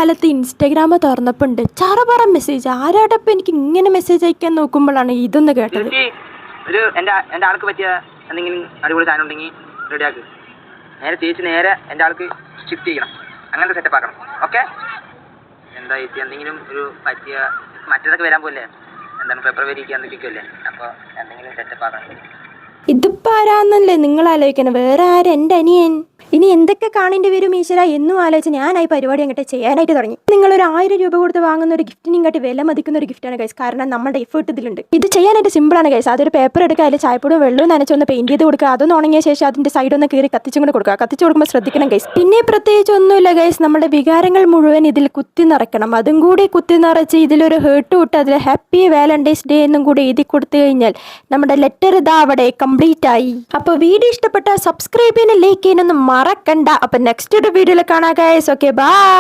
കാലത്ത് Instagram തുറന്നപ്പോണ്ട് ചറപറ message. ആരാടപ്പം എനിക്ക് ഇങ്ങനെ മെസ്സേജ് അയക്കാൻ നോക്കുമ്പോഴാണ് ഇതൊന്ന് കേട്ടത്. എൻ്റെ ആൾക്ക് പറ്റിയ എന്തെങ്കിലും അടിപൊളി സാധനം ഉണ്ടെങ്കിൽ റെഡിയാക്ക്. നേരെ എൻ്റെ ആൾക്ക് ഷിഫ്റ്റ് ചെയ്യണം. അങ്ങനത്തെ സെറ്റപ്പ് ആക്കണം. ഓക്കെ? എന്താ ചേച്ചി എന്തെങ്കിലും ഒരു പറ്റിയ മറ്റേതൊക്കെ വരാൻ പോലെ എന്താണ് ഫെബ്രുവരിക്ക് എന്തൊക്കെയൊക്കെ അല്ലേ? അപ്പോൾ എന്തെങ്കിലും സെറ്റപ്പ് ആക്കണം. ഇതിപ്പോ ആരാന്നല്ലേ നിങ്ങൾ ആലോചിക്കണം. വേറെ ആരും എൻ്റെ അനിയൻ. ഇനി എന്തൊക്കെ കാണേണ്ടി വരും ഈശ്വര എന്നും ആലോചിച്ച് ഞാനായി പരിപാടി അങ്ങോട്ട് ചെയ്യാനായിട്ട് തുടങ്ങി. നിങ്ങളൊരു 1000 രൂപ കൊടുത്ത് വാങ്ങുന്ന ഒരു ഗിഫ്റ്റിനും കാട്ടി വില മതിക്കുന്ന ഒരു ഗിഫ്റ്റാണ് ഗൈസ്. കാരണം നമ്മുടെ എഫേർട്ട് ഇതിലുണ്ട്. ഇത് ചെയ്യാനായിട്ട് സിമ്പിളാണ് ഗൈസ്. അതൊരു പേപ്പർ എടുക്കുക, അതിൽ ചായപ്പൊടും വെള്ളവും നനച്ചൊന്ന് പെയിന്റ് ചെയ്ത് കൊടുക്കുക. അതൊന്ന് ഉണങ്ങിയ ശേഷം അതിന്റെ സൈഡ് ഒന്ന് കീറി കത്തിച്ചും കൂടെ കൊടുക്കുക. കത്തിച്ചു കൊടുക്കുമ്പോൾ ശ്രദ്ധിക്കണം ഗൈസ്. പിന്നെ പ്രത്യേകിച്ച് ഒന്നുമില്ല ഗൈസ്, നമ്മുടെ വികാരങ്ങൾ മുഴുവൻ ഇതിൽ കുത്തി നിറയ്ക്കണം. അതും കൂടി കുത്തി നിറച്ച് ഇതിലൊരു ഹേർട്ട് വിട്ട് അതിൽ ഹാപ്പി വാലന്റൈൻസ് ഡേ എന്നും കൂടി എഴുതി കൊടുത്തു കഴിഞ്ഞാൽ നമ്മുടെ ലെറ്റർ ഇതാ അവിടെ കംപ്ലീറ്റ് ആയി. അപ്പോൾ വീഡിയോ ഇഷ്ടപ്പെട്ട സബ്സ്ക്രൈബ് ചെയ്യാനും ലൈക്ക് ചെയ്യാനൊന്നും മറക്കണ്ട. അപ്പൊ നെക്സ്റ്റ് ഒരു വീഡിയോയിൽ കാണാം ഗൈസ്. Okay bye.